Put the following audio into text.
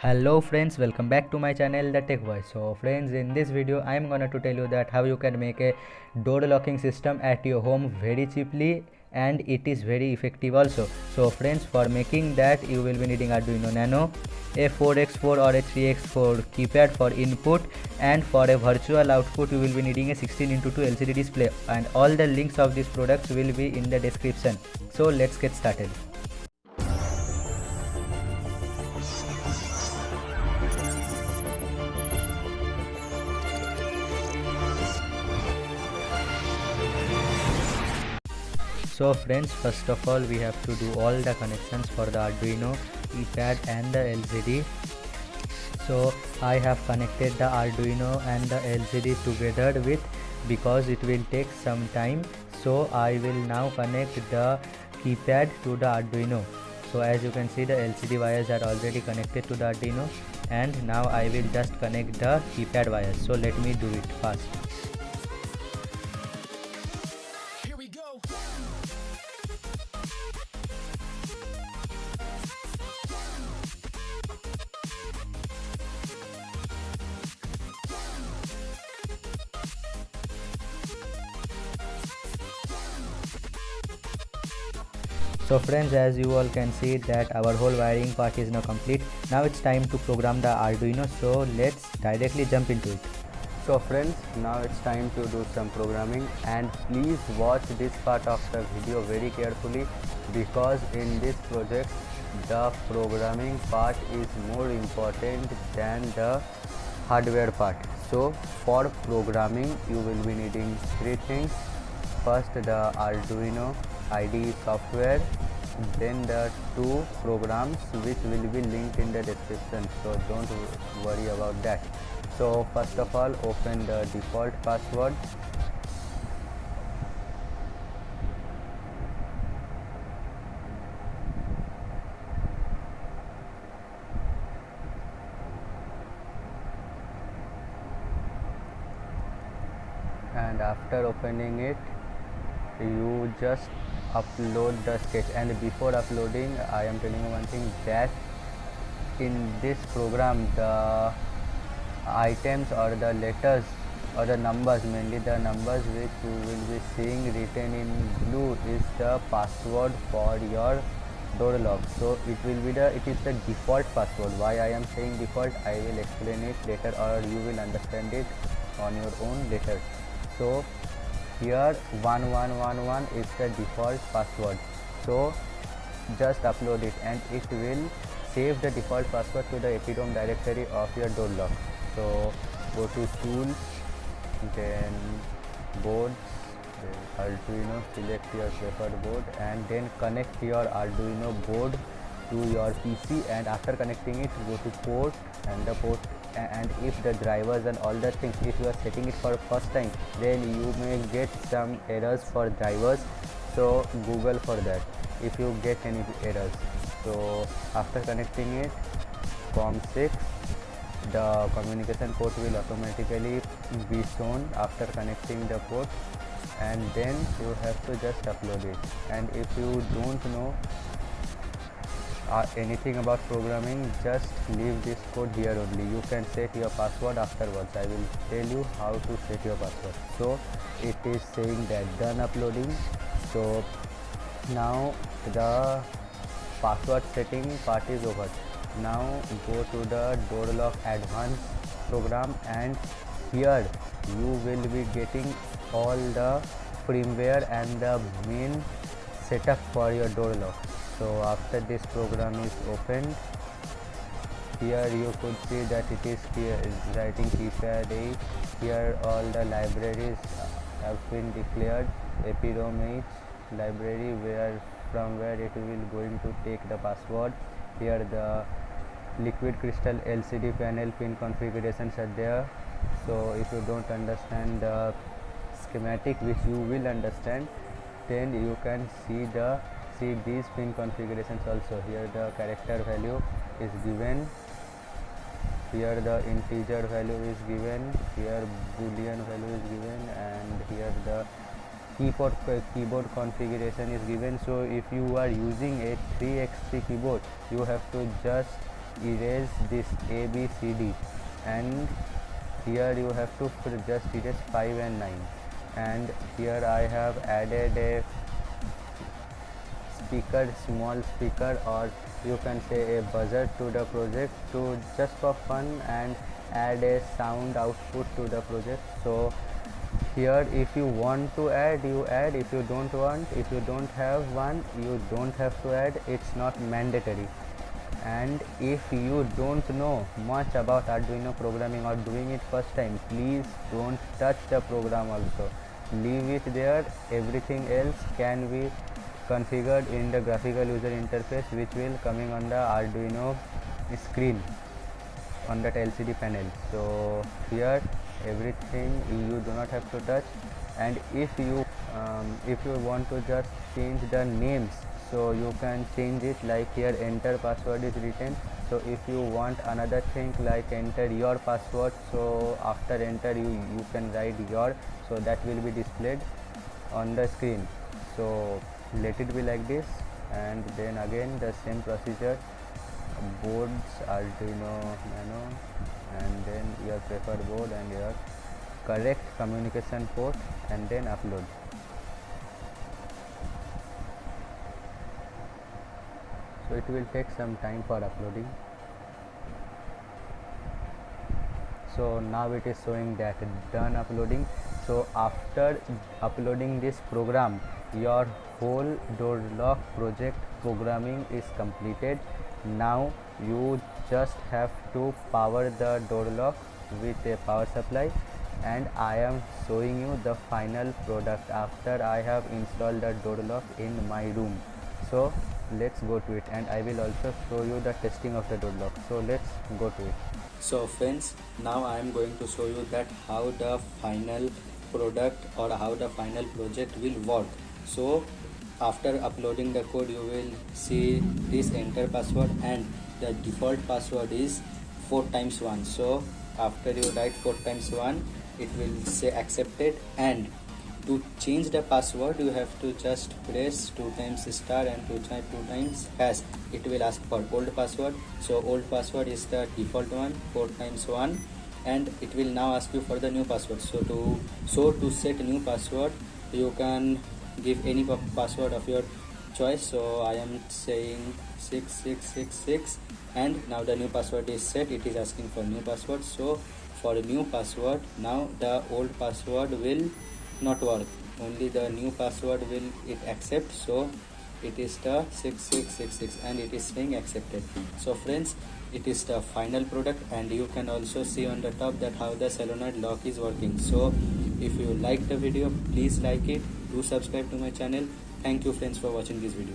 Hello friends, welcome back to my channel The Tech Voice. So friends, in this video I am gonna to tell you that how you can make a door locking system at your home very cheaply, and it is very effective also. So friends, for making that you will be needing Arduino Nano, a 4x4 or a 3x4 keypad for input, and for a virtual output you will be needing a 16:2 LCD display, and all the links of these products will be in the description. So let's get started. So friends, first of all we have to do all the connections for the Arduino keypad and the LCD. So I have connected the Arduino and the LCD together because it will take some time. So I will now connect the keypad to the Arduino. So as you can see, the LCD wires are already connected to the Arduino, and now I will just connect the keypad wires. So let me do it fast. So friends, as you all can see that our whole wiring part is now complete. Now it's time to program the Arduino, so let's directly jump into it. So friends, now it's time to do some programming, and please watch this part of the video very carefully, because in this project the programming part is more important than the hardware part. So for programming you will be needing three things. First, the Arduino IDE software, then the two programs which will be linked in the description, so don't worry about that. So first of all, open the default password, and after opening it you just upload the sketch. And before uploading, I am telling you one thing, that in this program the items or the letters or the numbers, mainly the numbers which you will be seeing written in blue, is the password for your door lock. So it is the default password. Why I am saying default, I will explain it later, or you will understand it on your own later. So here 1111 is the default password, so just upload it and it will save the default password to the epidom directory of your door lock. So go to tools, then boards, then Arduino, select your preferred board, and then connect your Arduino board to your PC, and after connecting it go to port, and the port, and if the drivers and all the things, if you are setting it for first time, then you may get some errors for drivers, so Google for that if you get any errors. So after connecting it, COM6, the communication port will automatically be shown after connecting the port, and then you have to just upload it. And if you don't know anything about programming, just leave this code here only. You can set your password afterwards. I will tell you how to set your password. So it is saying that done uploading. So now the password setting part is over. Now go to the door lock advanced program, and here you will be getting all the firmware and the main setup for your door lock. So after this program is opened, here you could see that it is writing keypad 8. Here all the libraries have been declared. Epidom H library, from where it will going to take the password. Here the liquid crystal LCD panel pin configurations are there. So if you don't understand the schematic, which you will understand, then you can see these pin configurations also. Here the character value is given, here the integer value is given, here boolean value is given, and here the keyboard configuration is given. So if you are using a 3x3 keyboard, you have to just erase this A, B, C, D, and here you have to just erase 5 and 9, and here I have added a speaker, small speaker, or you can say a buzzer to the project to just for fun, and add a sound output to the project. So here if you want to add, you add. If you don't want, if you don't have one, you don't have to add. It's not mandatory. And if you don't know much about Arduino programming or doing it first time, please don't touch the program also. Leave it there. Everything else can be configured in the graphical user interface, which will coming on the Arduino screen on that LCD panel. So here everything you do not have to touch. And if you want to just change the names, so you can change it, like here enter password is written. So if you want another thing like enter your password, so after enter you can write your, so that will be displayed on the screen. So let it be like this, and then again the same procedure, boards, Arduino Nano, and then your preferred board and your correct communication port, and then upload. So it will take some time for uploading. So now it is showing that done uploading. So after uploading this program, your whole door lock project programming is completed. Now you just have to power the door lock with a power supply, and I am showing you the final product after I have installed the door lock in my room. So let's go to it, and I will also show you the testing of the door lock. So let's go to it. So friends, now I am going to show you that how the final product or how the final project will work. So after uploading the code, you will see this enter password, and the default password is 4 times 1. So after you write 4 times 1, it will say accepted, and to change the password you have to just press 2 times star and 2 times hash. It will ask for old password, so old password is the default one, 4 times 1, and it will now ask you for the new password. So to set new password, you can give any password of your choice. So I am saying 6666, and now the new password is set. It is asking for new password. So for new password, now the old password will not work, only the new password will it accept. So it is the 6666, and it is saying accepted. So friends, it is the final product, and you can also see on the top that how the solenoid lock is working. So if you like the video, please like it, do subscribe to my channel. Thank you friends for watching this video.